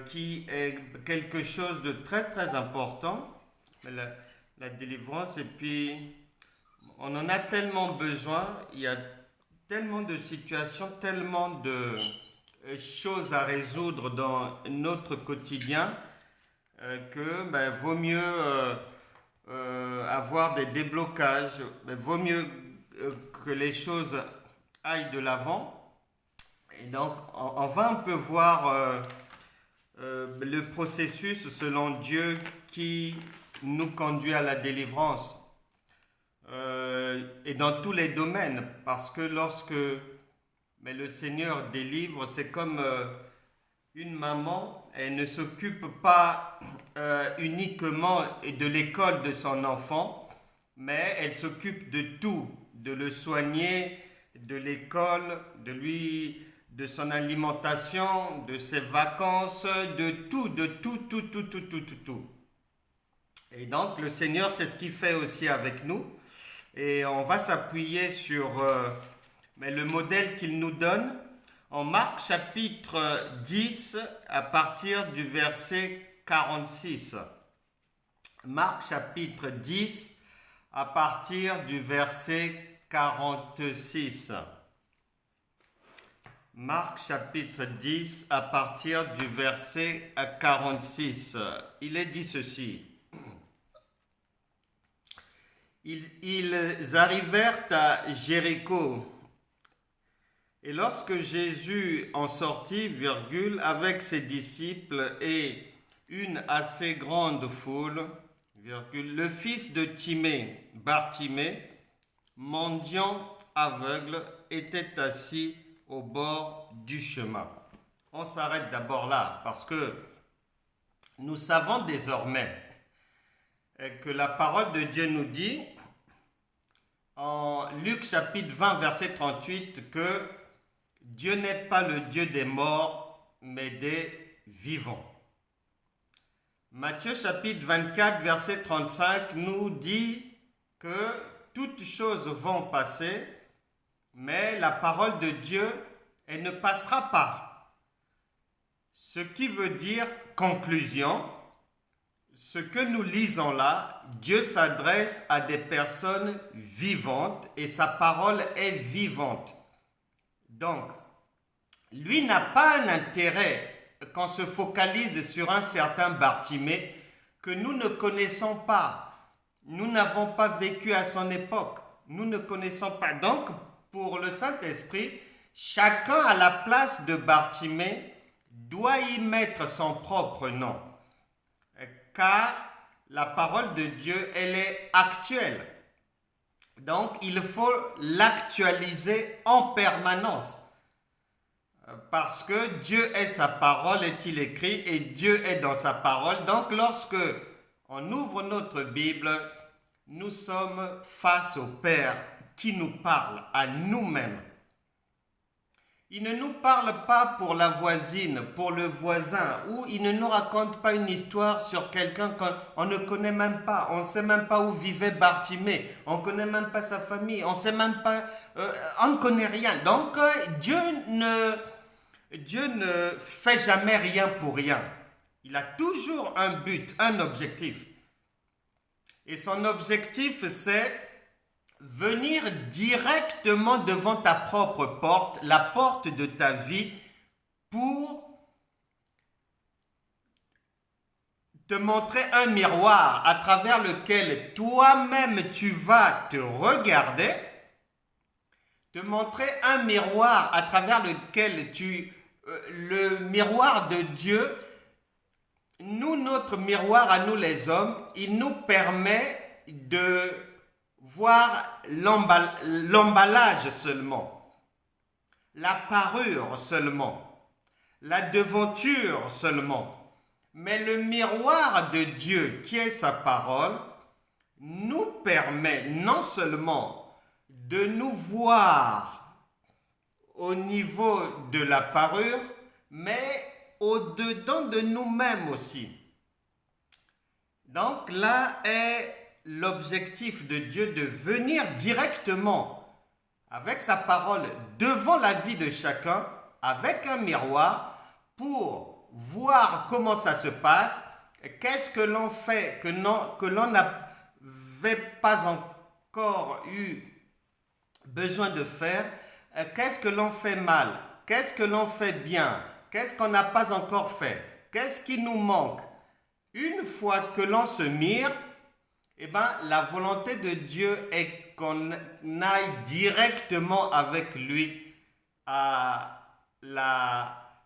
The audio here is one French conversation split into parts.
qui est quelque chose de très très important, la délivrance. Et puis, on en a tellement besoin, il y a tellement de situations, tellement de choses à résoudre dans notre quotidien que vaut mieux avoir des déblocages, vaut mieux que les choses aillent de l'avant. Et donc, on va un peu voir le processus selon Dieu qui nous conduit à la délivrance et dans tous les domaines, parce que lorsque le Seigneur délivre, c'est comme une maman, elle ne s'occupe pas uniquement de l'école de son enfant, mais elle s'occupe de tout, de le soigner, de l'école, de son alimentation, de ses vacances, de tout, tout. Et donc le Seigneur, c'est ce qu'il fait aussi avec nous. Et on va s'appuyer sur le modèle qu'il nous donne en Marc chapitre 10 à partir du verset 46. Marc chapitre 10 à partir du verset 46. Marc chapitre 10 à partir du verset 46. Il est dit ceci. Ils arrivèrent à Jéricho. Et lorsque Jésus en sortit, avec ses disciples et une assez grande foule, le fils de Timée, Bartimée, mendiant aveugle, était assis au bord du chemin. On s'arrête d'abord là parce que nous savons désormais que la parole de Dieu nous dit en Luc chapitre 20 verset 38 que Dieu n'est pas le Dieu des morts mais des vivants. Matthieu chapitre 24 verset 35 nous dit que toutes choses vont passer, mais la parole de Dieu, elle ne passera pas. Ce qui veut dire conclusion, ce que nous lisons là, Dieu s'adresse à des personnes vivantes et sa parole est vivante. Donc, lui n'a pas un intérêt qu'on se focalise sur un certain Bartimée que nous ne connaissons pas. Nous n'avons pas vécu à son époque. Nous ne connaissons pas. Donc, pour le Saint-Esprit, chacun à la place de Bartimée doit y mettre son propre nom. Car la parole de Dieu, elle est actuelle. Donc, il faut l'actualiser en permanence. Parce que Dieu est sa parole, est-il écrit, et Dieu est dans sa parole. Donc, lorsque on ouvre notre Bible, nous sommes face au Père qui nous parle à nous-mêmes. Il ne nous parle pas pour la voisine, pour le voisin, ou il ne nous raconte pas une histoire sur quelqu'un qu'on ne connaît même pas. On ne sait même pas où vivait Bartimée, on ne connaît même pas sa famille, on ne sait même pas, on ne connaît rien. Donc Dieu ne fait jamais rien pour rien. Il a toujours un but, un objectif. Et son objectif, c'est venir directement devant ta propre porte, la porte de ta vie, pour te montrer un miroir à travers lequel toi-même tu vas te regarder, te montrer un miroir à travers lequel le miroir de Dieu, notre miroir à nous les hommes, il nous permet de voir l'emballage seulement, la parure seulement, la devanture seulement. Mais le miroir de Dieu, qui est sa parole, nous permet non seulement de nous voir au niveau de la parure, mais au-dedans de nous-mêmes aussi. Donc là est l'objectif de Dieu de venir directement avec sa parole devant la vie de chacun, avec un miroir, pour voir comment ça se passe, qu'est-ce que l'on fait que l'on n'avait pas encore eu besoin de faire, qu'est-ce que l'on fait mal, qu'est-ce que l'on fait bien, qu'est-ce qu'on n'a pas encore fait, qu'est-ce qui nous manque. Une fois que l'on se mire, la volonté de Dieu est qu'on aille directement avec lui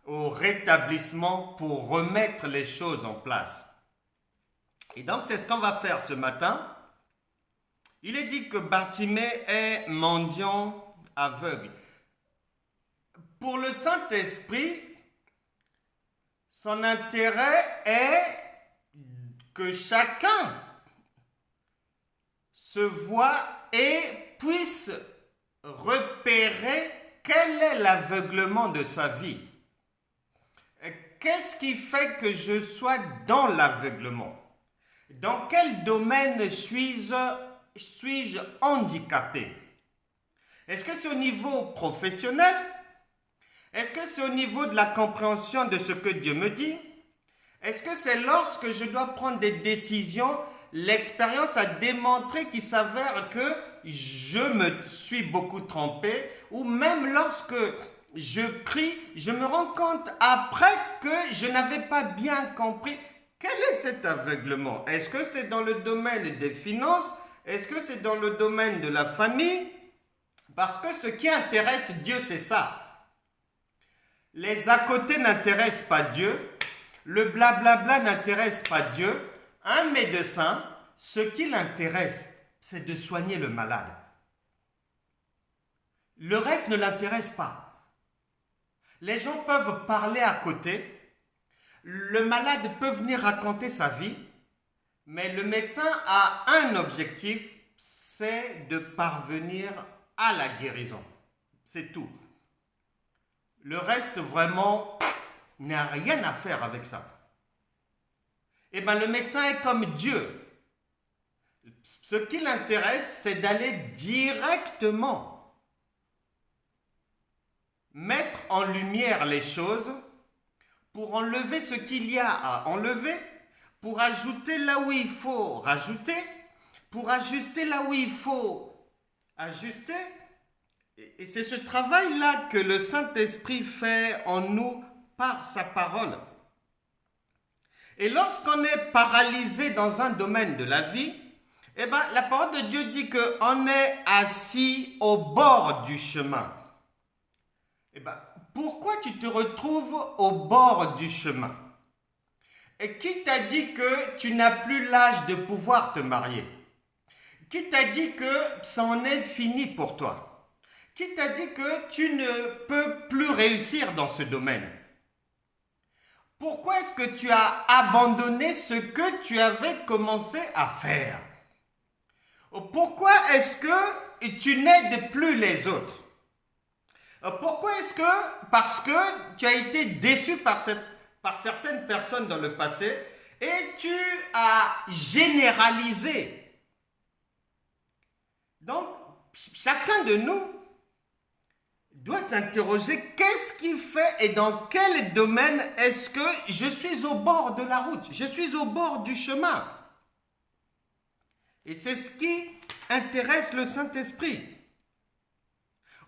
au rétablissement pour remettre les choses en place. Et donc, c'est ce qu'on va faire ce matin. Il est dit que Bartimée est mendiant aveugle. Pour le Saint-Esprit, son intérêt est que chacun se voit et puisse repérer quel est l'aveuglement de sa vie. Qu'est-ce qui fait que je sois dans l'aveuglement? Dans quel domaine suis-je handicapé? Est-ce que c'est au niveau professionnel? Est-ce que c'est au niveau de la compréhension de ce que Dieu me dit? Est-ce que c'est lorsque je dois prendre des décisions? L'expérience a démontré qu'il s'avère que je me suis beaucoup trompé, ou même lorsque je prie, je me rends compte après que je n'avais pas bien compris. Quel est cet aveuglement? Est-ce que c'est dans le domaine des finances? Est-ce que c'est dans le domaine de la famille? Parce que ce qui intéresse Dieu, c'est ça. Les à côté n'intéressent pas Dieu. Le blablabla n'intéresse pas Dieu. Un médecin, ce qui l'intéresse, c'est de soigner le malade. Le reste ne l'intéresse pas. Les gens peuvent parler à côté. Le malade peut venir raconter sa vie. Mais le médecin a un objectif, c'est de parvenir à la guérison. C'est tout. Le reste, vraiment, n'a rien à faire avec ça. Le médecin est comme Dieu. Ce qui l'intéresse, c'est d'aller directement mettre en lumière les choses pour enlever ce qu'il y a à enlever, pour ajouter là où il faut rajouter, pour ajuster là où il faut ajuster. Et c'est ce travail-là que le Saint-Esprit fait en nous par sa parole. Et lorsqu'on est paralysé dans un domaine de la vie, la parole de Dieu dit qu'on est assis au bord du chemin. Pourquoi tu te retrouves au bord du chemin? Et qui t'a dit que tu n'as plus l'âge de pouvoir te marier? Qui t'a dit que ça en est fini pour toi? Qui t'a dit que tu ne peux plus réussir dans ce domaine? Pourquoi est-ce que tu as abandonné ce que tu avais commencé à faire? Pourquoi est-ce que tu n'aides plus les autres? Pourquoi est-ce que, parce que tu as été déçu par certaines personnes dans le passé et tu as généralisé. Donc, chacun de nous doit s'interroger qu'est-ce qui fait et dans quel domaine est-ce que je suis au bord de la route, je suis au bord du chemin. Et c'est ce qui intéresse le Saint-Esprit.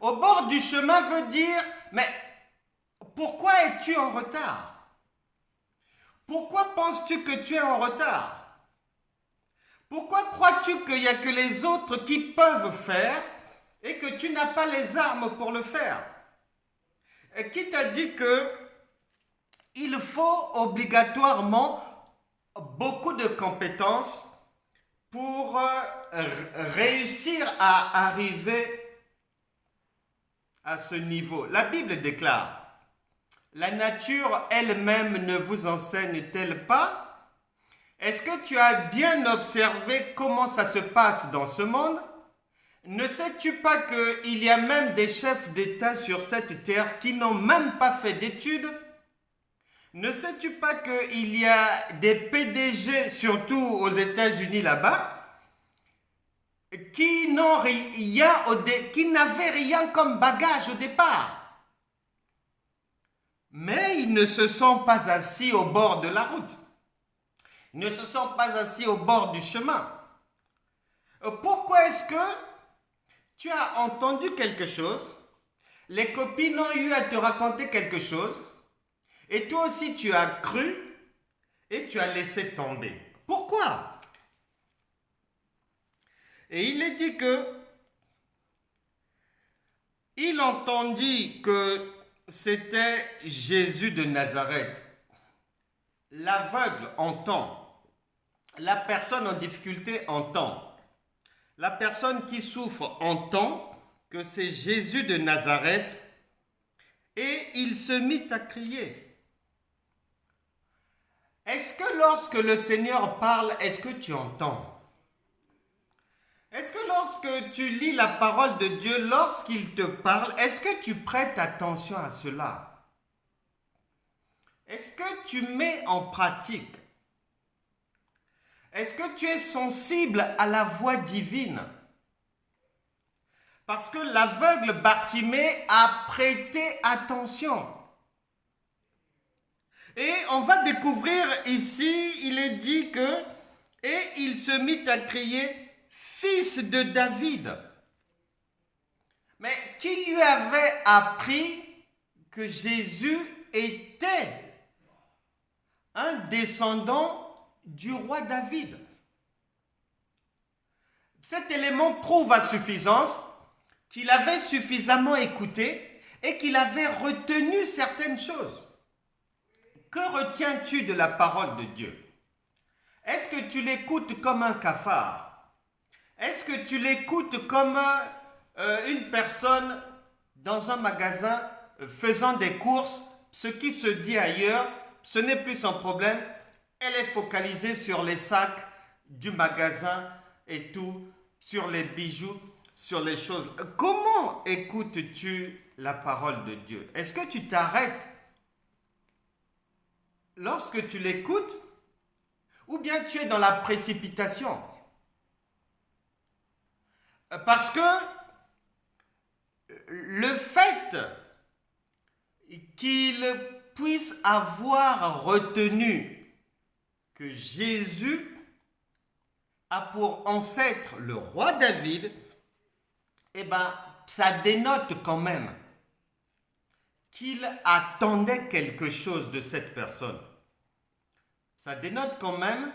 Au bord du chemin veut dire, mais pourquoi es-tu en retard? Pourquoi penses-tu que tu es en retard? Pourquoi crois-tu qu'il n'y a que les autres qui peuvent faire et que tu n'as pas les armes pour le faire? Et qui t'a dit qu'il faut obligatoirement beaucoup de compétences pour réussir à arriver à ce niveau? La Bible déclare, la nature elle-même ne vous enseigne-t-elle pas? Est-ce que tu as bien observé comment ça se passe dans ce monde? Ne sais-tu pas qu'il y a même des chefs d'État sur cette terre qui n'ont même pas fait d'études? Ne sais-tu pas qu'il y a des PDG, surtout aux États-Unis là-bas, qui n'avaient rien comme bagage au départ? Mais ils ne se sont pas assis au bord de la route. Ils ne se sont pas assis au bord du chemin. Pourquoi est-ce que tu as entendu quelque chose, les copines ont eu à te raconter quelque chose, et toi aussi tu as cru et tu as laissé tomber? Pourquoi? Et il est dit que il entendit que c'était Jésus de Nazareth. L'aveugle entend. La personne en difficulté entend. La personne qui souffre entend que c'est Jésus de Nazareth et il se mit à crier. Est-ce que lorsque le Seigneur parle, est-ce que tu entends? Est-ce que lorsque tu lis la parole de Dieu, lorsqu'il te parle, est-ce que tu prêtes attention à cela? Est-ce que tu mets en pratique? Est-ce que tu es sensible à la voix divine? Parce que l'aveugle Bartimée a prêté attention. Et on va découvrir ici, il est dit que, et il se mit à crier, Fils de David. Mais qui lui avait appris que Jésus était un descendant du roi David? Cet élément prouve à suffisance qu'il avait suffisamment écouté et qu'il avait retenu certaines choses. Que retiens-tu de la parole de Dieu? Est-ce que tu l'écoutes comme un cafard? Est-ce que tu l'écoutes comme une personne dans un magasin faisant des courses? Ce qui se dit ailleurs, ce n'est plus son problème. Elle est focalisée sur les sacs du magasin et tout, sur les bijoux, sur les choses. Comment écoutes-tu la parole de Dieu? Est-ce que tu t'arrêtes lorsque tu l'écoutes ou bien tu es dans la précipitation? Parce que le fait qu'il puisse avoir retenu que Jésus a pour ancêtre le roi David, eh bien, ça dénote quand même qu'il attendait quelque chose de cette personne. Ça dénote quand même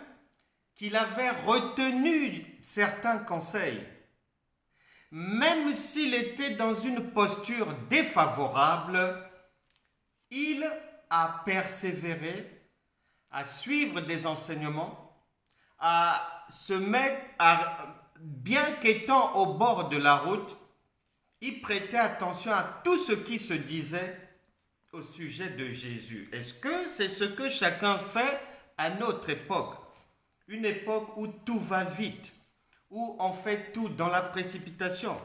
qu'il avait retenu certains conseils. Même s'il était dans une posture défavorable, il a persévéré à suivre des enseignements, à se mettre, bien qu'étant au bord de la route, il prêtait attention à tout ce qui se disait au sujet de Jésus. Est-ce que c'est ce que chacun fait à notre époque? Une époque où tout va vite, où on fait tout dans la précipitation.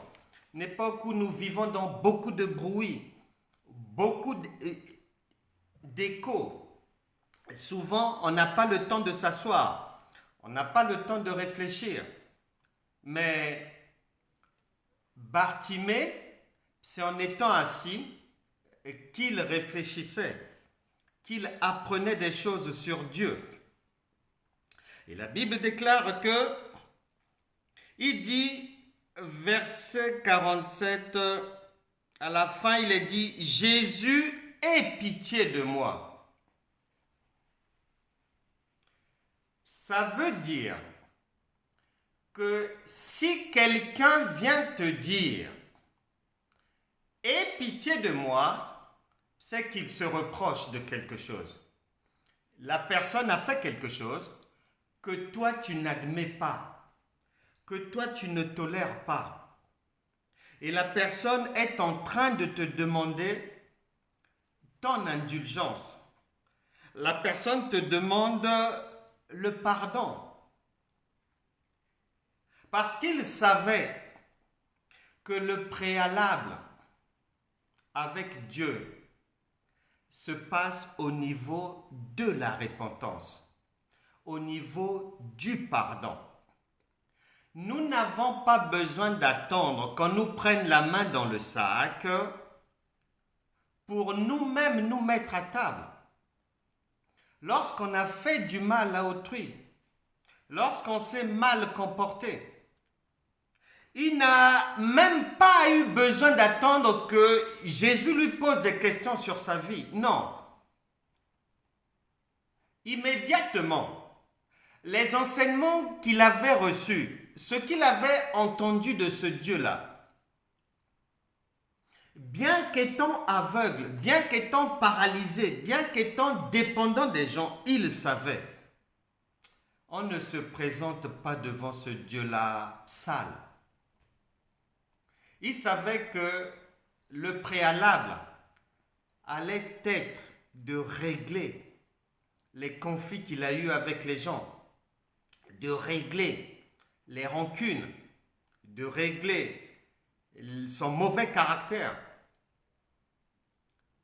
Une époque où nous vivons dans beaucoup de bruit, beaucoup d'écho. Souvent, on n'a pas le temps de s'asseoir, on n'a pas le temps de réfléchir. Mais Bartimée, c'est en étant assis qu'il réfléchissait, qu'il apprenait des choses sur Dieu. Et la Bible déclare que il dit, verset 47, à la fin, il est dit, Jésus, aie pitié de moi. Ça veut dire que si quelqu'un vient te dire, aie pitié de moi, c'est qu'il se reproche de quelque chose. La personne a fait quelque chose que toi tu n'admets pas, que toi tu ne tolères pas. Et la personne est en train de te demander ton indulgence. La personne te demande le pardon. Parce qu'il savait que le préalable avec Dieu se passe au niveau de la repentance, au niveau du pardon. Nous n'avons pas besoin d'attendre qu'on nous prenne la main dans le sac pour nous-mêmes nous mettre à table. Lorsqu'on a fait du mal à autrui, lorsqu'on s'est mal comporté, il n'a même pas eu besoin d'attendre que Jésus lui pose des questions sur sa vie. Non. Immédiatement, les enseignements qu'il avait reçus, ce qu'il avait entendu de ce Dieu-là, bien qu'étant aveugle, bien qu'étant paralysé, bien qu'étant dépendant des gens, il savait. On ne se présente pas devant ce Dieu-là sale. Il savait que le préalable allait être de régler les conflits qu'il a eus avec les gens, de régler les rancunes, de régler son mauvais caractère.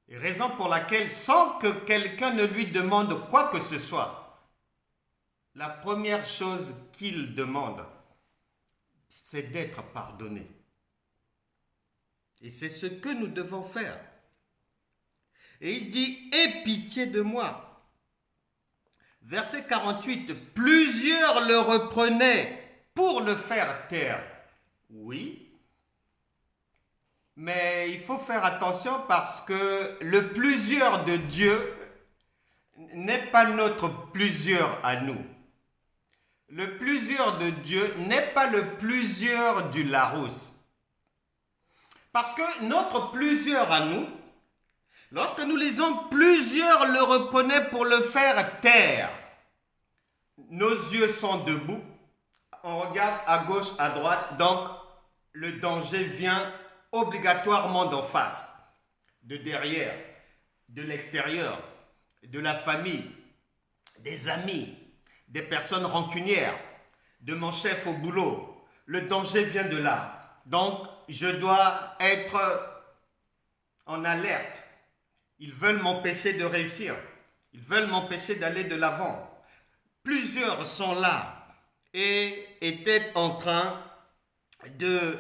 Et raison pour laquelle, sans que quelqu'un ne lui demande quoi que ce soit, la première chose qu'il demande, c'est d'être pardonné. Et c'est ce que nous devons faire. Et il dit, aie pitié de moi. Verset 48, plusieurs le reprenaient pour le faire taire. Oui, mais il faut faire attention parce que le plusieurs de Dieu n'est pas notre plusieurs à nous. Le plusieurs de Dieu n'est pas le plusieurs du Larousse. Parce que notre plusieurs à nous, lorsque nous lisons plusieurs le reprenaient pour le faire taire, nos yeux sont debout, on regarde à gauche, à droite, donc le danger vient obligatoirement d'en face, de derrière, de l'extérieur, de la famille, des amis, des personnes rancunières, de mon chef au boulot. Le danger vient de là. Donc, je dois être en alerte. Ils veulent m'empêcher de réussir. Ils veulent m'empêcher d'aller de l'avant. Plusieurs sont là et étaient en train de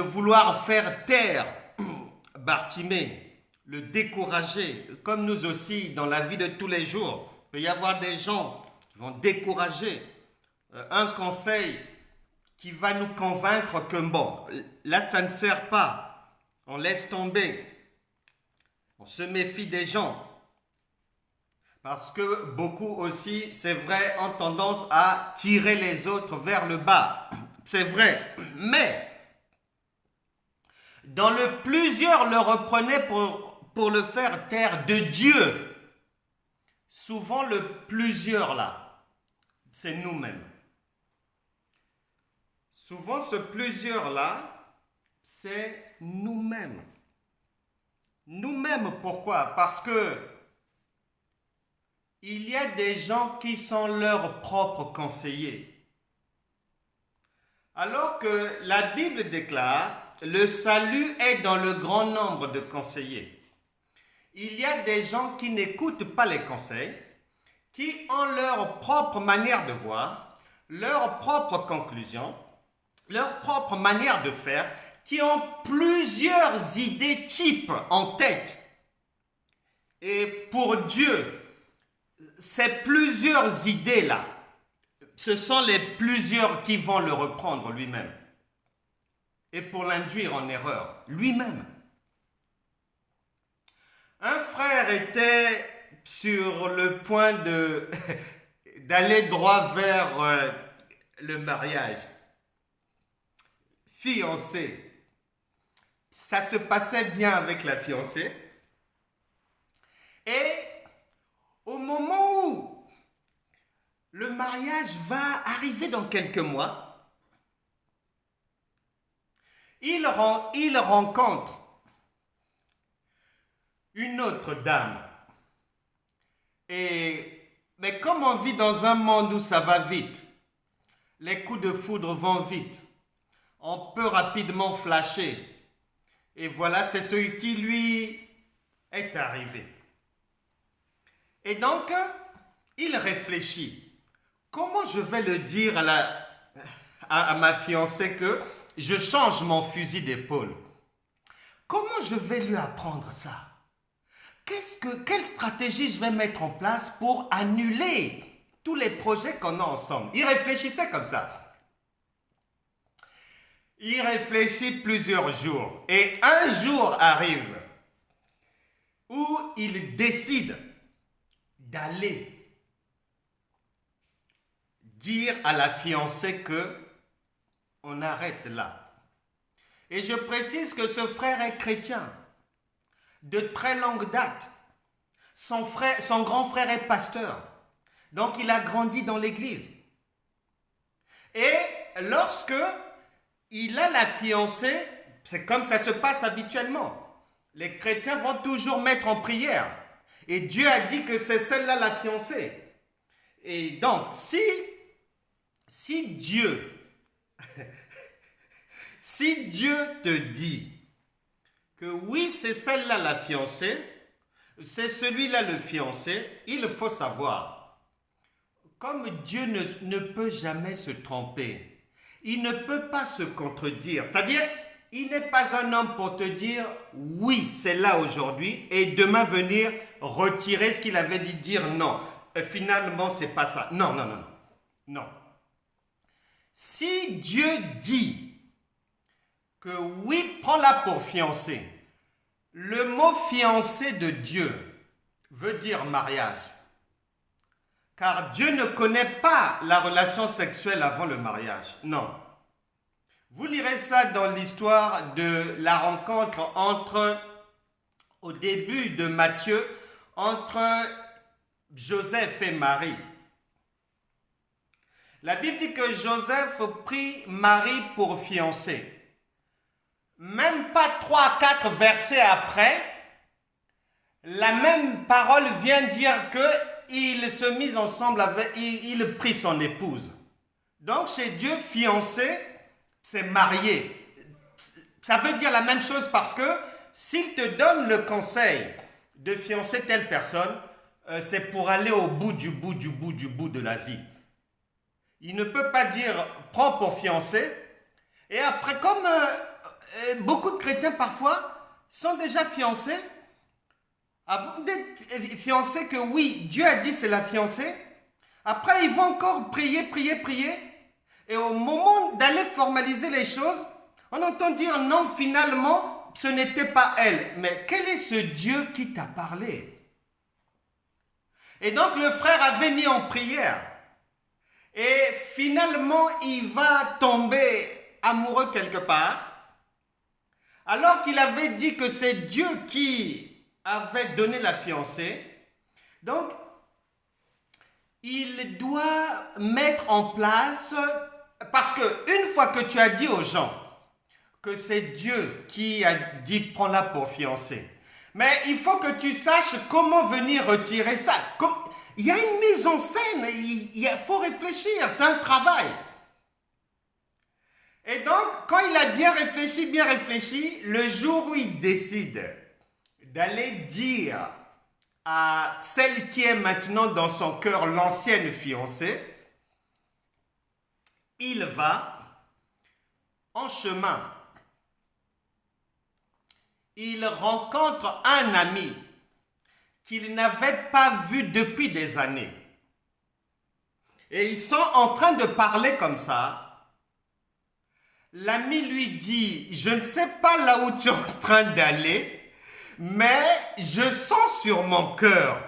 vouloir faire taire Bartimée, le décourager, comme nous aussi dans la vie de tous les jours. Il peut y avoir des gens qui vont décourager. Un conseil qui va nous convaincre que bon, là ça ne sert pas, on laisse tomber, on se méfie des gens. Parce que beaucoup aussi, c'est vrai, ont tendance à tirer les autres vers le bas. C'est vrai, mais dans le plusieurs le reprenaient pour le faire taire de Dieu. Souvent le plusieurs là, c'est nous-mêmes. Souvent, ce plusieurs-là, c'est nous-mêmes. Nous-mêmes, pourquoi? Parce que il y a des gens qui sont leurs propres conseillers. Alors que la Bible déclare, le salut est dans le grand nombre de conseillers. Il y a des gens qui n'écoutent pas les conseils, qui ont leur propre manière de voir, leur propre conclusion, leur propre manière de faire, qui ont plusieurs idées types en tête. Et pour Dieu, ces plusieurs idées-là, ce sont les plusieurs qui vont le reprendre lui-même. Et pour l'induire en erreur, lui-même. Un frère était sur le point d'aller droit vers le mariage. Fiancé. Ça se passait bien avec la fiancée. Et au moment où le mariage va arriver dans quelques mois, il rencontre une autre dame. Mais comme on vit dans un monde où ça va vite, les coups de foudre vont vite, on peut rapidement flasher. Et voilà, c'est ce qui lui est arrivé. Et donc, il réfléchit. Comment je vais le dire à ma fiancée que je change mon fusil d'épaule? comment je vais lui apprendre ça? Quelle stratégie je vais mettre en place pour annuler tous les projets qu'on a ensemble? Il réfléchissait comme ça. Il réfléchit plusieurs jours. Et un jour arrive où il décide d'aller dire à la fiancée que on arrête là. Et je précise que ce frère est chrétien de très longue date. Son grand frère est pasteur. Donc il a grandi dans l'église. Et lorsque il a la fiancée, c'est comme ça se passe habituellement. Les chrétiens vont toujours mettre en prière. Et Dieu a dit que c'est celle-là la fiancée. Et donc, si Dieu te dit que oui, c'est celle-là la fiancée, c'est celui-là le fiancé, il faut savoir, comme Dieu ne peut jamais se tromper, il ne peut pas se contredire, c'est-à-dire, il n'est pas un homme pour te dire oui, c'est là aujourd'hui, et demain venir retirer ce qu'il avait dit, dire non. Et finalement, c'est pas ça. Non, non, non, non. Non. Si Dieu dit que oui, prends-la pour fiancée. Le mot fiancé de Dieu veut dire mariage. Car Dieu ne connaît pas la relation sexuelle avant le mariage. Non. Vous lirez ça dans l'histoire de la rencontre au début de Matthieu, entre Joseph et Marie. La Bible dit que Joseph prit Marie pour fiancée. Même pas 3-4 versets après, la même parole vient dire qu'ils se misent ensemble, il prit son épouse. Donc chez Dieu, fiancé, c'est marié. Ça veut dire la même chose parce que s'il te donne le conseil de fiancer telle personne, c'est pour aller au bout du bout de la vie. Il ne peut pas dire prends pour fiancé. Et après, comme beaucoup de chrétiens parfois sont déjà fiancés, avant d'être fiancés que oui, Dieu a dit c'est la fiancée, après ils vont encore prier. Et au moment d'aller formaliser les choses, on entend dire non, finalement, ce n'était pas elle. Mais quel est ce Dieu qui t'a parlé? Et donc le frère avait mis en prière. Et finalement, il va tomber amoureux quelque part. Alors qu'il avait dit que c'est Dieu qui avait donné la fiancée. Donc, il doit mettre en place, parce que une fois que tu as dit aux gens que c'est Dieu qui a dit prends-la pour fiancée, mais il faut que tu saches comment venir retirer ça. Il y a une mise en scène, il faut réfléchir, c'est un travail. Et donc, quand il a bien réfléchi, le jour où il décide d'aller dire à celle qui est maintenant dans son cœur l'ancienne fiancée, il va en chemin. Il rencontre un ami qu'il n'avait pas vu depuis des années. Et ils sont en train de parler comme ça. L'ami lui dit, je ne sais pas là où tu es en train d'aller, mais je sens sur mon cœur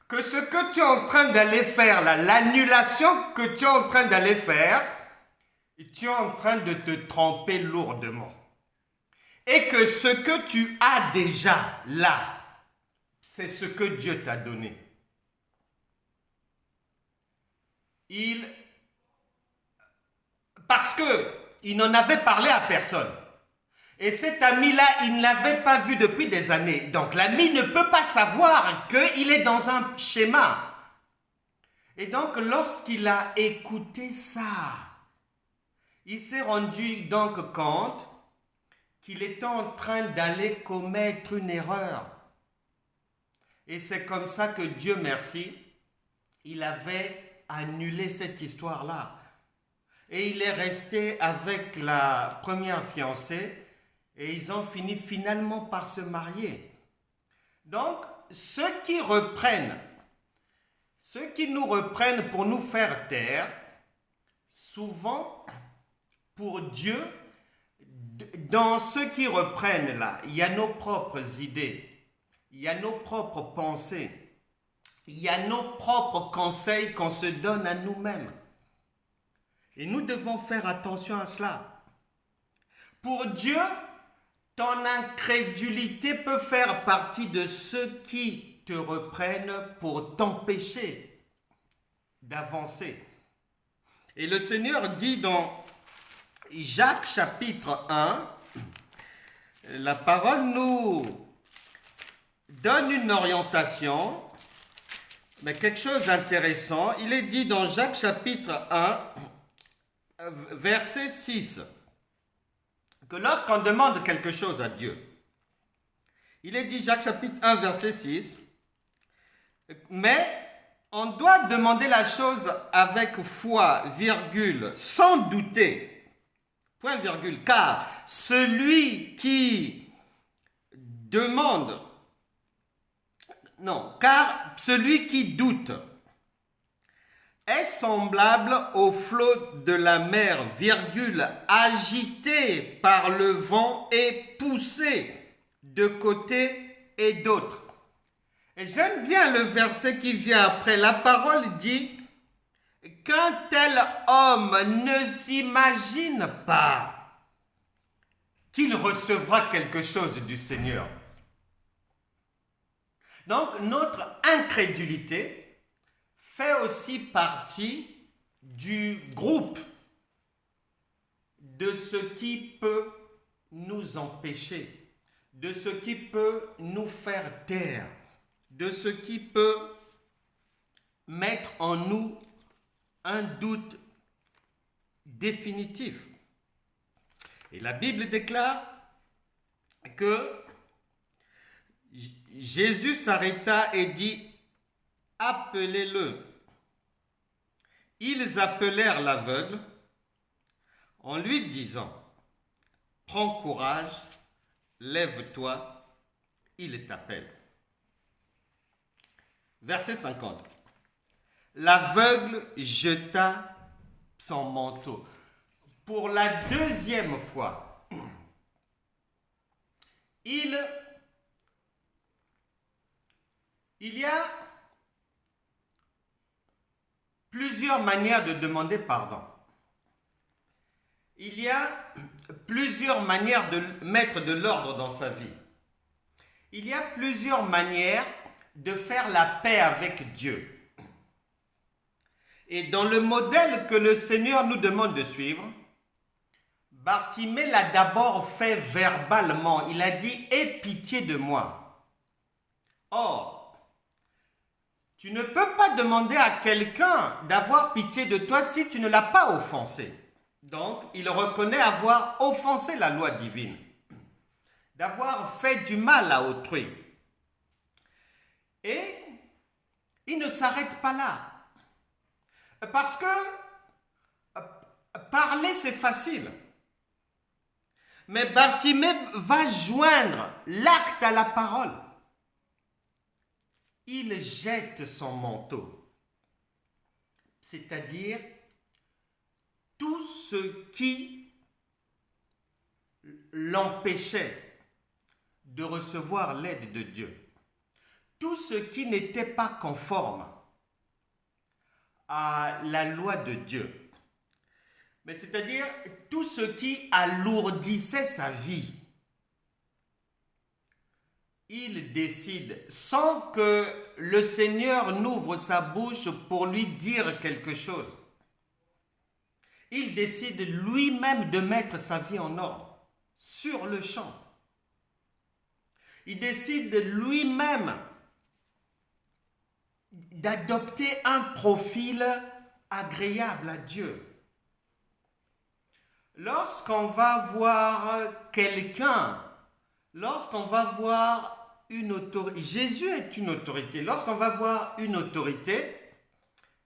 que ce que tu es en train d'aller faire, là, l'annulation que tu es en train d'aller faire, tu es en train de te tromper lourdement. Et que ce que tu as déjà là, c'est ce que Dieu t'a donné. Parce qu'il n'en avait parlé à personne. Et cet ami-là, il ne l'avait pas vu depuis des années. Donc l'ami ne peut pas savoir qu'il est dans un schéma. Et donc lorsqu'il a écouté ça, il s'est rendu donc compte qu'il était en train d'aller commettre une erreur. Et c'est comme ça que Dieu merci, il avait annulé cette histoire-là. Et il est resté avec la première fiancée Et ils ont fini finalement par se marier. Donc, ceux qui nous reprennent pour nous faire taire, souvent, pour Dieu, dans ceux qui reprennent là, il y a nos propres idées, il y a nos propres pensées, il y a nos propres conseils qu'on se donne à nous-mêmes. Et nous devons faire attention à cela. Pour Dieu, ton incrédulité peut faire partie de ceux qui te reprennent pour t'empêcher d'avancer. Et le Seigneur dit dans Jacques chapitre 1, la parole nous donne une orientation, mais quelque chose d'intéressant. Il est dit dans Jacques chapitre 1, verset 6, que lorsqu'on demande quelque chose à Dieu, il est dit Jacques chapitre 1, verset 6, mais on doit demander la chose avec foi, virgule, sans douter, point virgule, car celui qui demande, non, car celui qui doute est semblable au flot de la mer, virgule, agité par le vent et poussé de côté et d'autre. Et j'aime bien le verset qui vient après. La parole dit qu'un tel homme ne s'imagine pas qu'il recevra quelque chose du Seigneur. Donc notre incrédulité fait aussi partie du groupe de ce qui peut nous empêcher, de ce qui peut nous faire taire, de ce qui peut mettre en nous un doute définitif. Et la Bible déclare que Jésus s'arrêta et dit « Appelez-le ». Ils appelèrent l'aveugle en lui disant « Prends courage, lève-toi, il t'appelle ». Verset 50. L'aveugle jeta son manteau. Pour la deuxième fois, il y a plusieurs manières de demander pardon. Il y a plusieurs manières de mettre de l'ordre dans sa vie. Il y a plusieurs manières de faire la paix avec Dieu. Et dans le modèle que le Seigneur nous demande de suivre, Bartimée l'a d'abord fait verbalement. Il a dit « Aie pitié de moi ». Or, tu ne peux pas demander à quelqu'un d'avoir pitié de toi si tu ne l'as pas offensé. Donc, il reconnaît avoir offensé la loi divine, d'avoir fait du mal à autrui. Et il ne s'arrête pas là. Parce que parler, c'est facile. Mais Bartimée va joindre l'acte à la parole. Il jette son manteau. C'est-à-dire tout ce qui l'empêchait de recevoir l'aide de Dieu. Tout ce qui n'était pas conforme à la loi de Dieu. Mais c'est-à-dire tout ce qui alourdissait sa vie. Il décide, sans que le Seigneur n'ouvre sa bouche pour lui dire quelque chose, il décide lui-même de mettre sa vie en ordre, sur le champ. Il décide lui-même d'adopter un profil agréable à Dieu. Lorsqu'on va voir quelqu'un, lorsqu'on va voir une autorité, Jésus est une autorité, lorsqu'on va voir une autorité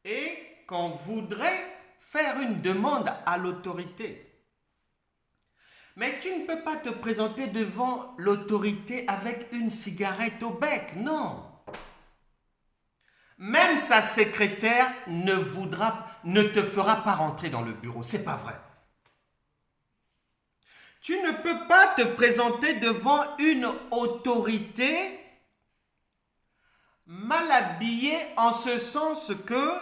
et qu'on voudrait faire une demande à l'autorité, Mais tu ne peux pas te présenter devant l'autorité avec une cigarette au bec, non. Même sa secrétaire ne te fera pas rentrer dans le bureau, c'est pas vrai. Tu ne peux pas te présenter devant une autorité mal habillée en ce sens que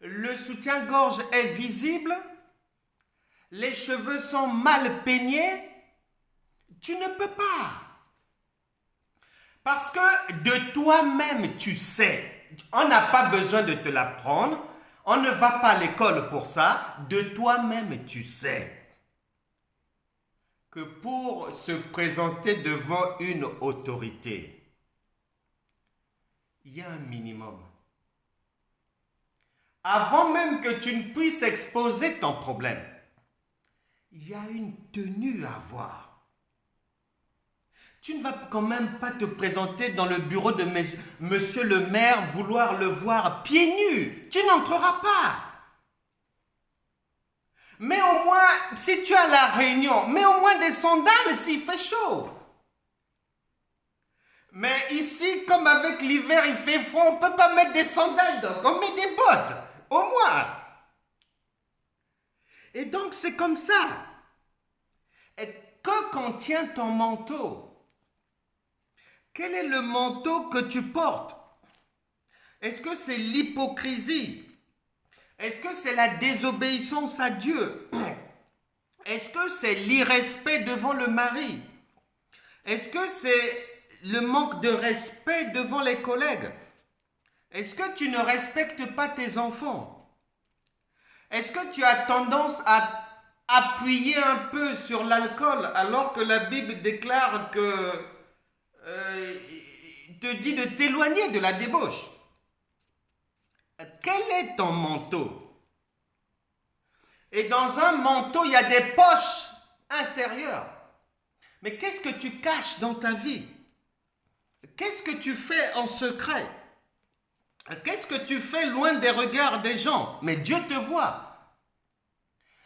le soutien-gorge est visible, les cheveux sont mal peignés. Tu ne peux pas. Parce que de toi-même, tu sais. On n'a pas besoin de te l'apprendre. On ne va pas à l'école pour ça. De toi-même, tu sais que pour se présenter devant une autorité, il y a un minimum. Avant même que tu ne puisses exposer ton problème, il y a une tenue à avoir. Tu ne vas quand même pas te présenter dans le bureau de monsieur le maire, vouloir le voir pieds nus. Tu n'entreras pas. Mais au moins, si tu as la réunion, mets au moins des sandales s'il fait chaud. Mais ici, comme avec l'hiver, il fait froid, on ne peut pas mettre des sandales, donc on met des bottes, au moins. Et donc, c'est comme ça. Et que contient ton manteau? Quel est le manteau que tu portes? Est-ce que c'est l'hypocrisie? Est-ce que c'est la désobéissance à Dieu? Est-ce que c'est l'irrespect devant le mari? Est-ce que c'est le manque de respect devant les collègues? Est-ce que tu ne respectes pas tes enfants? Est-ce que tu as tendance à appuyer un peu sur l'alcool alors que la Bible déclare que te dit de t'éloigner de la débauche? Quel est ton manteau? Et dans un manteau, il y a des poches intérieures. Mais qu'est-ce que tu caches dans ta vie? Qu'est-ce que tu fais en secret? Qu'est-ce que tu fais loin des regards des gens? Mais Dieu te voit.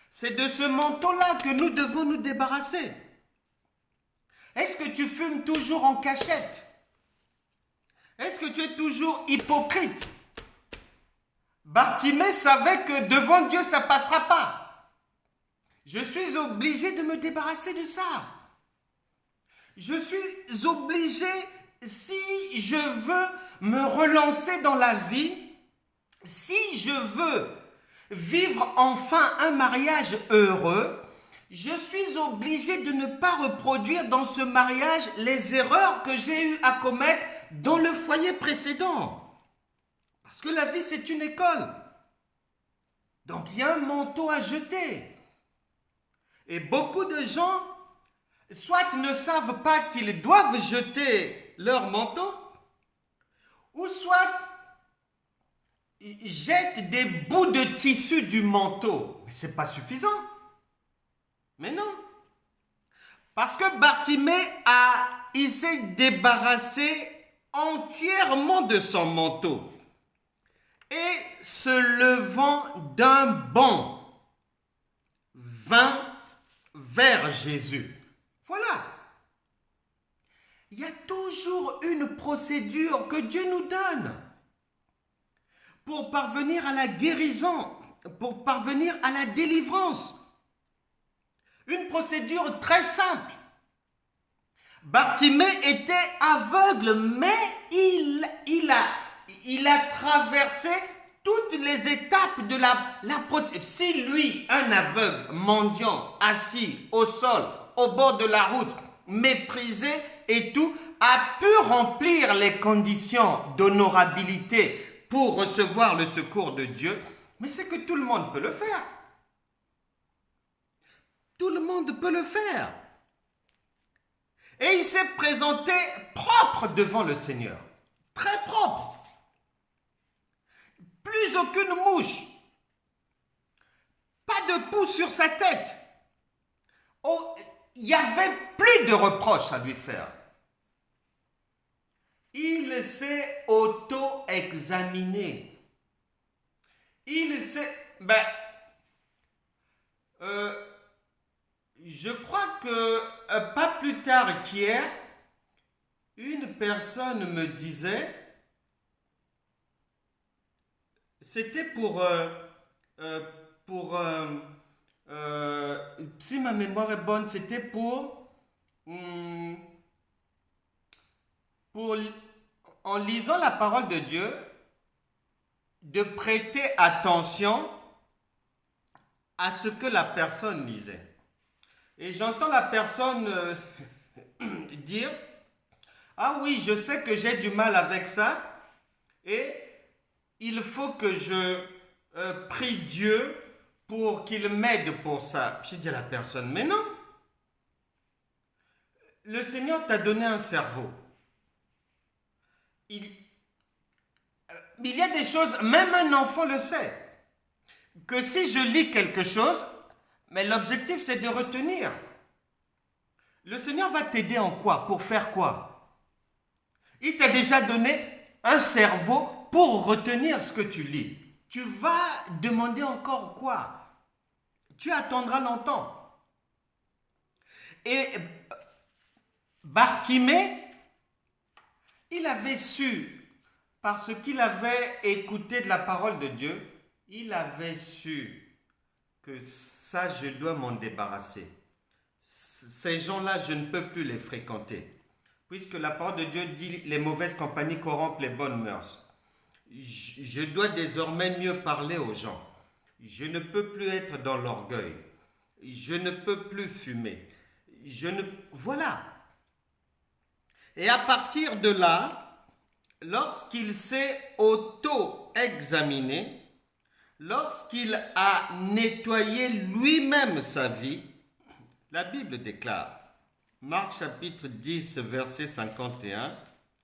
C'est de ce manteau-là que nous devons nous débarrasser. Est-ce que tu fumes toujours en cachette? Est-ce que tu es toujours hypocrite? Bartimée savait que devant Dieu, ça ne passera pas. Je suis obligé de me débarrasser de ça. Je suis obligé, si je veux me relancer dans la vie, si je veux vivre enfin un mariage heureux, je suis obligé de ne pas reproduire dans ce mariage les erreurs que j'ai eu à commettre dans le foyer précédent. Parce que la vie, c'est une école. Donc, il y a un manteau à jeter. Et beaucoup de gens, soit ne savent pas qu'ils doivent jeter leur manteau, ou soit jettent des bouts de tissu du manteau. Mais ce n'est pas suffisant. Mais non. Parce que Bartimée il s'est débarrassé entièrement de son manteau. Et se levant d'un bond, vint vers Jésus. Voilà. Il y a toujours une procédure que Dieu nous donne pour parvenir à la guérison, pour parvenir à la délivrance. Une procédure très simple. Bartimée était aveugle, mais il a traversé toutes les étapes de la procédure. Si lui, un aveugle, mendiant, assis au sol, au bord de la route, méprisé et tout, a pu remplir les conditions d'honorabilité pour recevoir le secours de Dieu, mais c'est que tout le monde peut le faire. Tout le monde peut le faire. Et il s'est présenté propre devant le Seigneur. Très propre. Plus aucune mouche. Pas de poux sur sa tête. Oh, il n'y avait plus de reproches à lui faire. Il s'est auto-examiné. Il s'est... je crois que pas plus tard qu'hier, une personne me disait, c'était euh, pour si ma mémoire est bonne, c'était hum, pour, en lisant la parole de Dieu, de prêter attention à ce que la personne lisait. Et j'entends la personne dire, ah oui, je sais que j'ai du mal avec ça et il faut que je prie Dieu pour qu'il m'aide pour ça. J'ai dit à la personne, mais non, le Seigneur t'a donné un cerveau. Il y a des choses, même un enfant le sait, que si je lis quelque chose, mais l'objectif c'est de retenir. Le Seigneur va t'aider en quoi? Pour faire quoi? Il t'a déjà donné un cerveau pour retenir ce que tu lis. Tu vas demander encore quoi? Tu attendras longtemps. Et Bartimée, il avait su, parce qu'il avait écouté de la parole de Dieu, il avait su que ça, je dois m'en débarrasser. Ces gens-là, je ne peux plus les fréquenter. Puisque la parole de Dieu dit les mauvaises compagnies corrompent les bonnes mœurs. Je dois désormais mieux parler aux gens. Je ne peux plus être dans l'orgueil. Je ne peux plus fumer. Voilà. Et à partir de là, lorsqu'il s'est auto-examiné, lorsqu'il a nettoyé lui-même sa vie, la Bible déclare, Marc chapitre 10, verset 51,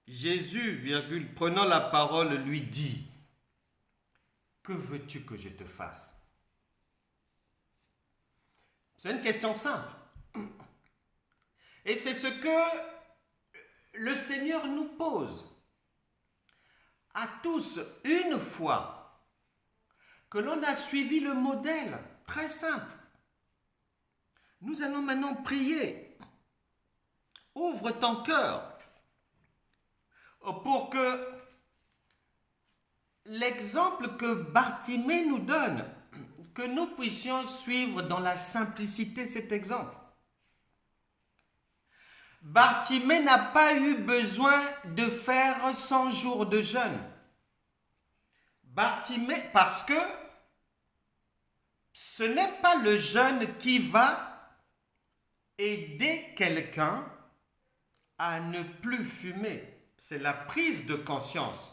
Jésus, virgule, prenant la parole, lui dit, que veux-tu que je te fasse? C'est une question simple. Et c'est ce que le Seigneur nous pose à tous une fois que l'on a suivi le modèle très simple. Nous allons maintenant prier. Ouvre ton cœur pour que l'exemple que Bartimée nous donne, que nous puissions suivre dans la simplicité cet exemple. Bartimée n'a pas eu besoin de faire 100 jours de jeûne. Bartimée, parce que ce n'est pas le jeûne qui va aider quelqu'un à ne plus fumer. C'est la prise de conscience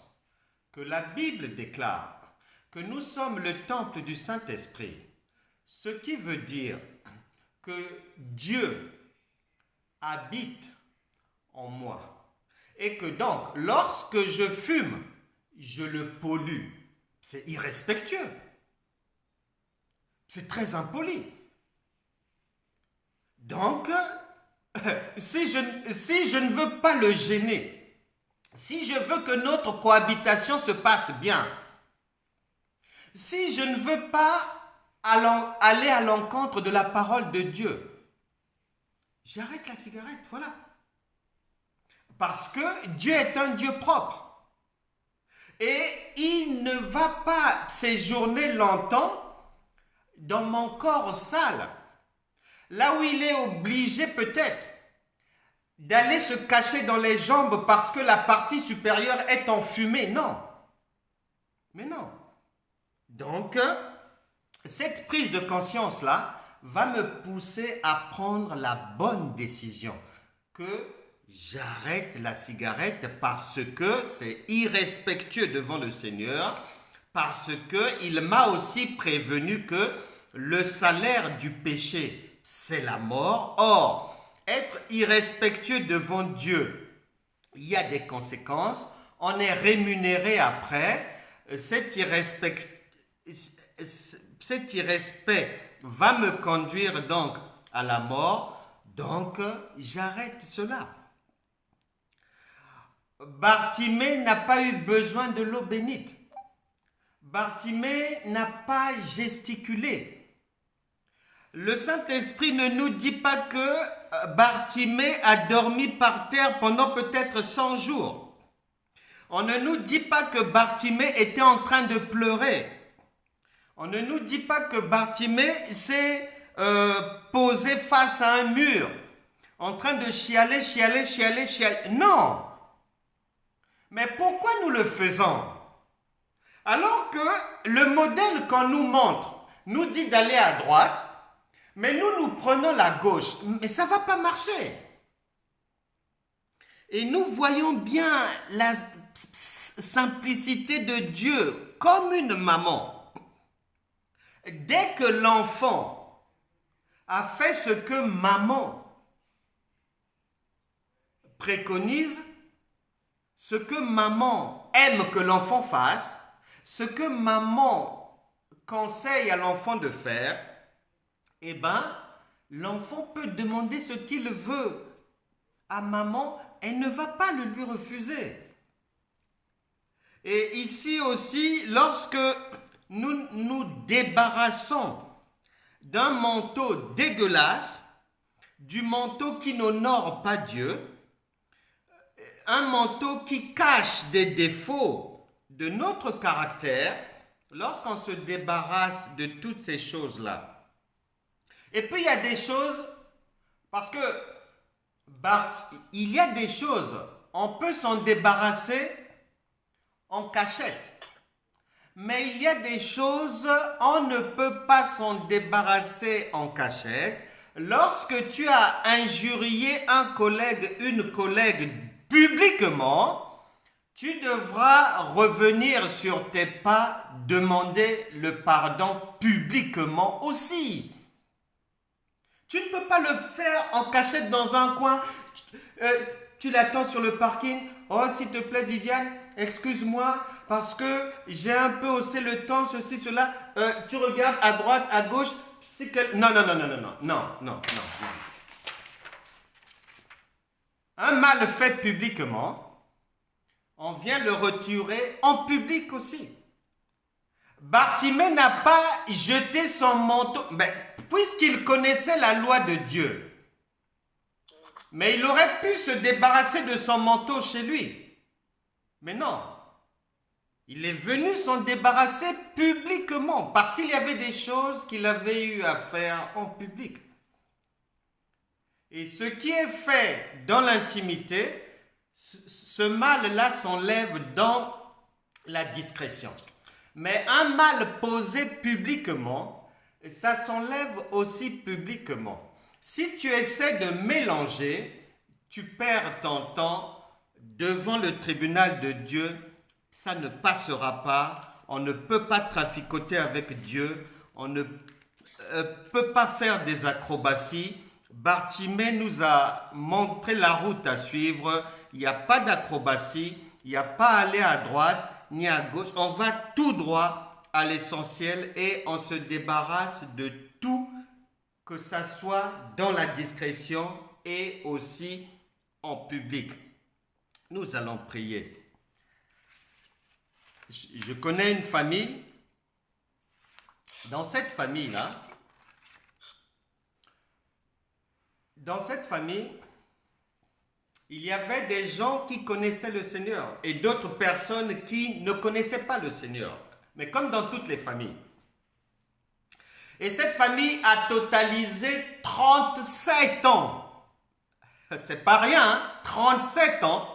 que la Bible déclare que nous sommes le temple du Saint-Esprit. Ce qui veut dire que Dieu habite en moi. Et que donc, lorsque je fume, je le pollue. C'est irrespectueux. C'est très impoli. Donc, si je ne veux pas le gêner, si je veux que notre cohabitation se passe bien, si je ne veux pas aller à l'encontre de la parole de Dieu, j'arrête la cigarette, voilà. Parce que Dieu est un Dieu propre. Et il ne va pas séjourner longtemps dans mon corps sale. Là où il est obligé peut-être d'aller se cacher dans les jambes parce que la partie supérieure est enfumée. Non. Mais non. Donc, cette prise de conscience-là va me pousser à prendre la bonne décision. Que j'arrête la cigarette parce que c'est irrespectueux devant le Seigneur, parce qu'il m'a aussi prévenu que le salaire du péché, c'est la mort. Or, être irrespectueux devant Dieu, il y a des conséquences. On est rémunéré après. Cet irrespect va me conduire donc à la mort. Donc, j'arrête cela. Bartimée n'a pas eu besoin de l'eau bénite. Bartimée n'a pas gesticulé. Le Saint-Esprit ne nous dit pas que Bartimée a dormi par terre pendant peut-être 100 jours. On ne nous dit pas que Bartimée était en train de pleurer. On ne nous dit pas que Bartimée s'est posé face à un mur, en train de chialer. Non. Mais pourquoi nous le faisons? Alors que le modèle qu'on nous montre nous dit d'aller à droite, mais nous prenons la gauche. Mais ça ne va pas marcher. Et nous voyons bien la simplicité de Dieu comme une maman. Dès que l'enfant a fait ce que maman préconise, ce que maman aime que l'enfant fasse, ce que maman conseille à l'enfant de faire, eh bien, l'enfant peut demander ce qu'il veut à maman, elle ne va pas le lui refuser. Et ici aussi, lorsque nous nous débarrassons d'un manteau dégueulasse, du manteau qui n'honore pas Dieu, un manteau qui cache des défauts de notre caractère, lorsqu'on se débarrasse de toutes ces choses-là. Et puis il y a des choses, parce que il y a des choses, on peut s'en débarrasser en cachette. Mais il y a des choses, on ne peut pas s'en débarrasser en cachette. Lorsque tu as injurié un collègue, une collègue publiquement, tu devras revenir sur tes pas, demander le pardon publiquement aussi. Tu ne peux pas le faire en cachette dans un coin. Tu l'attends sur le parking. Oh, s'il te plaît, Viviane, excuse-moi, parce que j'ai un peu haussé le ton, ceci, cela. Tu regardes à droite, à gauche. Non. Un mal fait publiquement, on vient le retirer en public aussi. Bartimée n'a pas jeté son manteau, puisqu'il connaissait la loi de Dieu. Mais il aurait pu se débarrasser de son manteau chez lui. Mais non. Il est venu s'en débarrasser publiquement parce qu'il y avait des choses qu'il avait eu à faire en public. Et ce qui est fait dans l'intimité, ce mal-là s'enlève dans la discrétion. Mais un mal posé publiquement, ça s'enlève aussi publiquement. Si tu essaies de mélanger, tu perds ton temps devant le tribunal de Dieu. Ça ne passera pas. On ne peut pas traficoter avec Dieu. On ne peut pas faire des acrobaties. Bartimée nous a montré la route à suivre. Il n'y a pas d'acrobatie. Il n'y a pas à aller à droite ni à gauche. On va tout droit à l'essentiel et on se débarrasse de tout, que ça soit dans la discrétion et aussi en public. Nous allons prier. Je connais une famille. Dans cette famille-là, il y avait des gens qui connaissaient le Seigneur et d'autres personnes qui ne connaissaient pas le Seigneur. Mais comme dans toutes les familles. Et cette famille a totalisé 37 ans. C'est pas rien, hein? 37 ans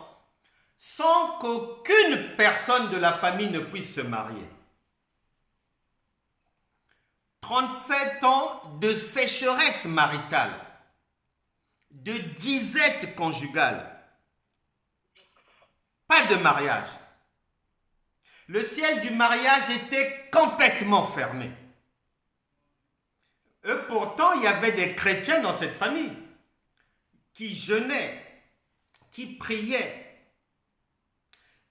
sans qu'aucune personne de la famille ne puisse se marier. 37 ans de sécheresse maritale, de disette conjugale, pas de mariage. Le ciel du mariage était complètement fermé. Et pourtant, il y avait des chrétiens dans cette famille qui jeûnaient, qui priaient.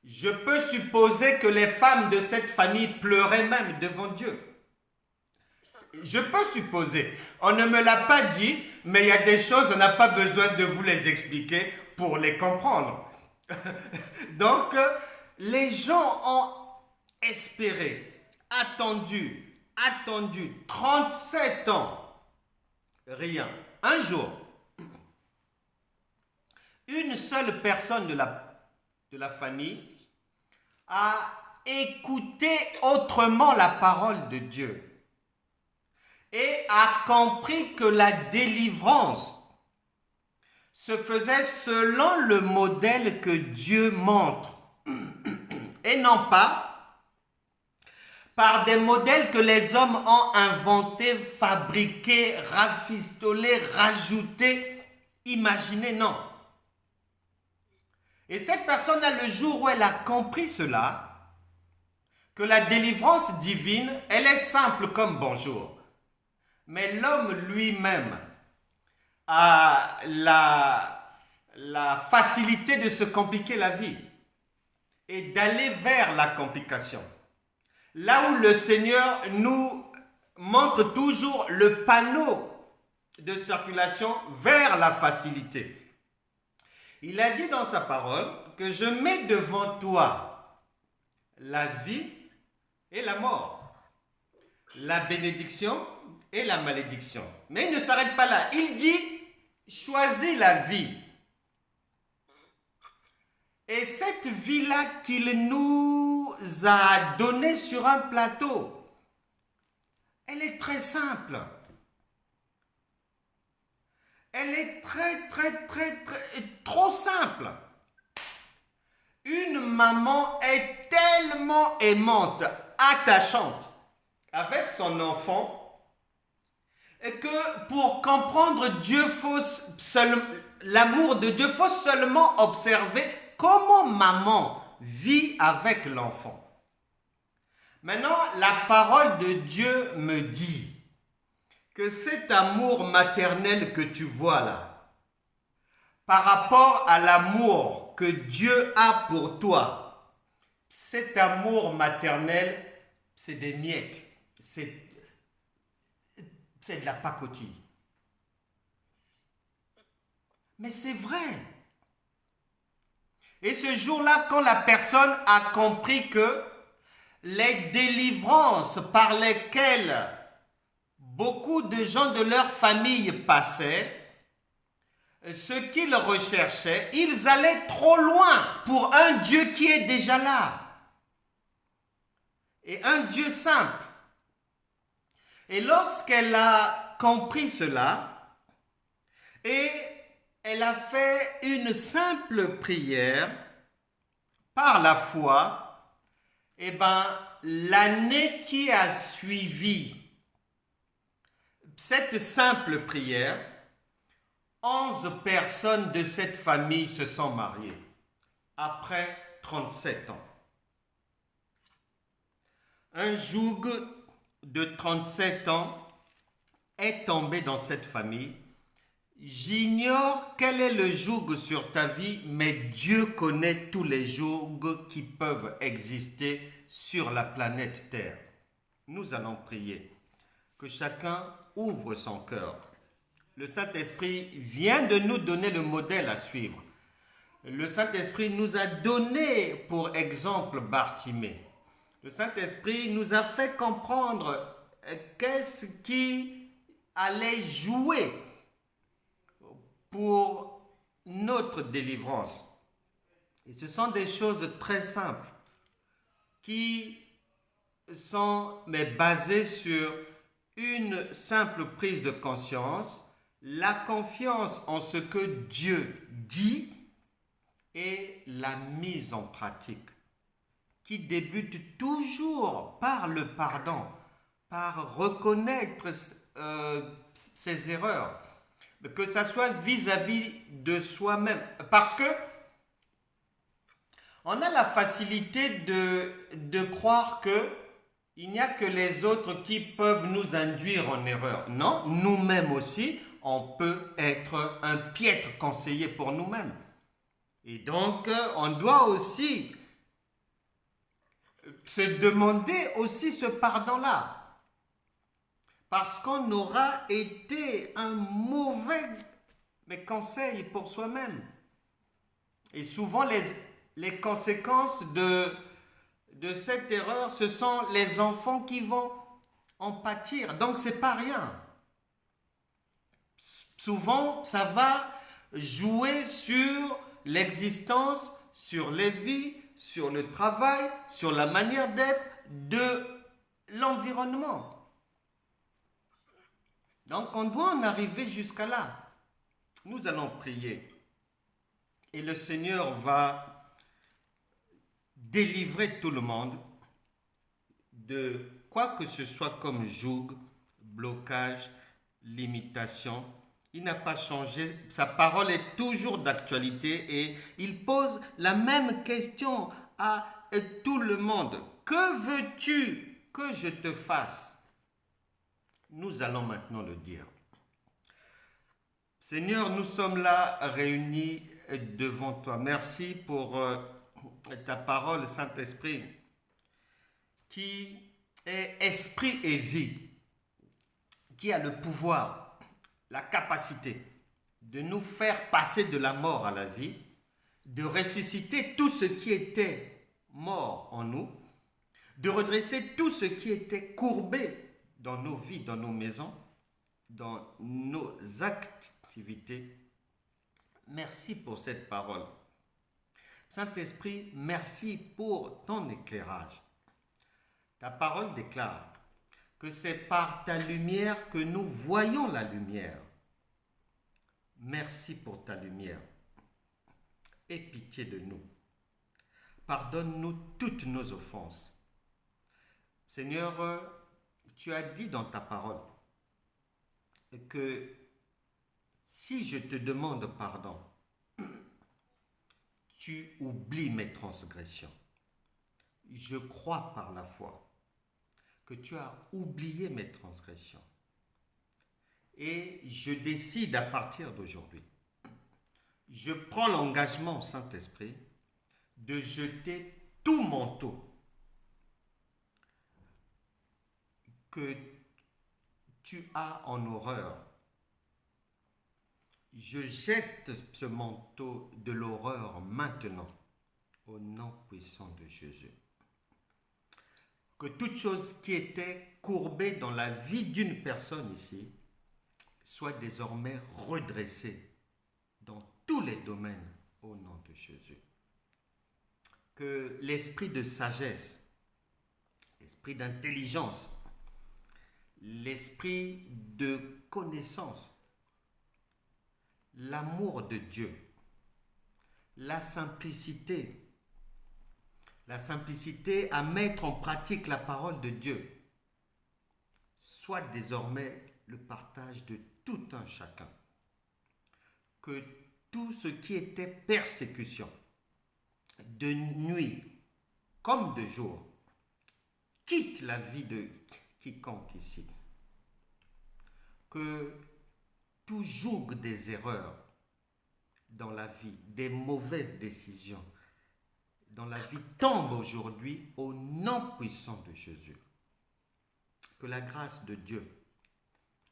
Je peux supposer que les femmes de cette famille pleuraient même devant Dieu. Je peux supposer. On ne me l'a pas dit, mais il y a des choses, on n'a pas besoin de vous les expliquer pour les comprendre. Donc, les gens ont espéré, attendu 37 ans rien. Un jour, une seule personne de la famille a écouté autrement la parole de Dieu et a compris que la délivrance se faisait selon le modèle que Dieu montre et non pas par des modèles que les hommes ont inventés, fabriqués, rafistolés, rajoutés, imaginés, non. Et cette personne-là, le jour où elle a compris cela, que la délivrance divine, elle est simple comme bonjour. Mais l'homme lui-même a la facilité de se compliquer la vie et d'aller vers la complication. Là où le Seigneur nous montre toujours le panneau de circulation vers la facilité. Il a dit dans sa parole que je mets devant toi la vie et la mort, la bénédiction et la malédiction. Mais il ne s'arrête pas là. Il dit, choisis la vie. Et cette vie-là qu'il nous a donnée sur un plateau, elle est très simple. Elle est trop simple. Une maman est tellement aimante, attachante avec son enfant que pour comprendre Dieu, l'amour de Dieu, il faut seulement observer comment maman vit avec l'enfant. Maintenant, la parole de Dieu me dit que cet amour maternel que tu vois là, par rapport à l'amour que Dieu a pour toi, cet amour maternel, c'est des miettes, c'est de la pacotille. Mais c'est vrai. Et ce jour-là, quand la personne a compris que les délivrances par lesquelles beaucoup de gens de leur famille passaient, ce qu'ils recherchaient, ils allaient trop loin pour un Dieu qui est déjà là. Et un Dieu simple. Et lorsqu'elle a compris cela, et elle a fait une simple prière par la foi, et l'année qui a suivi cette simple prière, 11 personnes de cette famille se sont mariées après 37 ans. Un joug de 37 ans est tombé dans cette famille. J'ignore quel est le joug sur ta vie, mais Dieu connaît tous les jougs qui peuvent exister sur la planète Terre. Nous allons prier que chacun ouvre son cœur. Le Saint-Esprit vient de nous donner le modèle à suivre. Le Saint-Esprit nous a donné pour exemple Bartimée. Le Saint-Esprit nous a fait comprendre qu'est-ce qui allait jouer pour notre délivrance. Et ce sont des choses très simples qui sont basées sur une simple prise de conscience, la confiance en ce que Dieu dit et la mise en pratique, qui débute toujours par le pardon, par reconnaître ses erreurs, que ça soit vis-à-vis de soi-même. Parce que on a la facilité de croire que il n'y a que les autres qui peuvent nous induire en erreur. Non, nous-mêmes aussi, on peut être un piètre conseiller pour nous-mêmes. Et donc, on doit aussi se demander aussi ce pardon-là. Parce qu'on aura été un mauvais conseil pour soi-même. Et souvent, les conséquences de cette erreur, ce sont les enfants qui vont en pâtir. Donc, ce n'est pas rien. souvent, ça va jouer sur l'existence, sur les vies, sur le travail, sur la manière d'être de l'environnement. Donc, on doit en arriver jusqu'à là. Nous allons prier. Et le Seigneur va délivrer tout le monde de quoi que ce soit comme joug, blocage, limitation. Il n'a pas changé, sa parole est toujours d'actualité et il pose la même question à tout le monde. Que veux-tu que je te fasse? Nous allons maintenant le dire. Seigneur, nous sommes là réunis devant toi. Merci pour ta parole, Saint-Esprit, qui est esprit et vie, qui a le pouvoir, la capacité de nous faire passer de la mort à la vie, de ressusciter tout ce qui était mort en nous, de redresser tout ce qui était courbé dans nos vies, dans nos maisons, dans nos activités. Merci pour cette parole. Saint-Esprit, merci pour ton éclairage. Ta parole déclare que c'est par ta lumière que nous voyons la lumière. Merci pour ta lumière. Aie pitié de nous. Pardonne-nous toutes nos offenses. Seigneur, tu as dit dans ta parole que si je te demande pardon, tu oublies mes transgressions. Je crois par la foi que tu as oublié mes transgressions. Et je décide à partir d'aujourd'hui, je prends l'engagement, Saint-Esprit, de jeter tout manteau que tu as en horreur. Je jette ce manteau de l'horreur maintenant, au nom puissant de Jésus. Que toute chose qui était courbée dans la vie d'une personne ici soit désormais redressée dans tous les domaines au nom de Jésus. Que l'esprit de sagesse, l'esprit d'intelligence, l'esprit de connaissance, l'amour de Dieu, la simplicité à mettre en pratique la parole de Dieu, soit désormais le partage de tout un chacun. Que tout ce qui était persécution, de nuit comme de jour, quitte la vie de quiconque ici. Que tout joug des erreurs dans la vie, des mauvaises décisions dans la vie tombe aujourd'hui au nom puissant de Jésus. Que la grâce de Dieu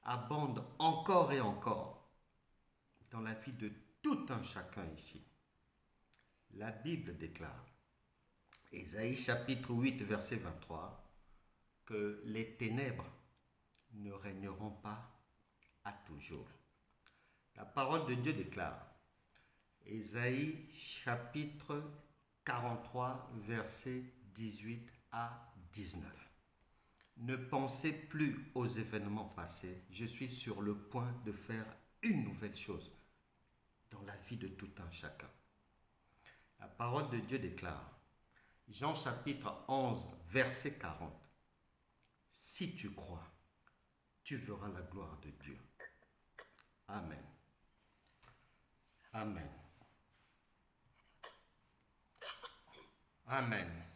abonde encore et encore dans la vie de tout un chacun ici. La Bible déclare, Ésaïe chapitre 8, verset 23, que les ténèbres ne régneront pas à toujours. La parole de Dieu déclare, Ésaïe chapitre 43, versets 18 à 19. Ne pensez plus aux événements passés. Je suis sur le point de faire une nouvelle chose dans la vie de tout un chacun. La parole de Dieu déclare, Jean chapitre 11, verset 40. Si tu crois, tu verras la gloire de Dieu. Amen. Amen. Amen.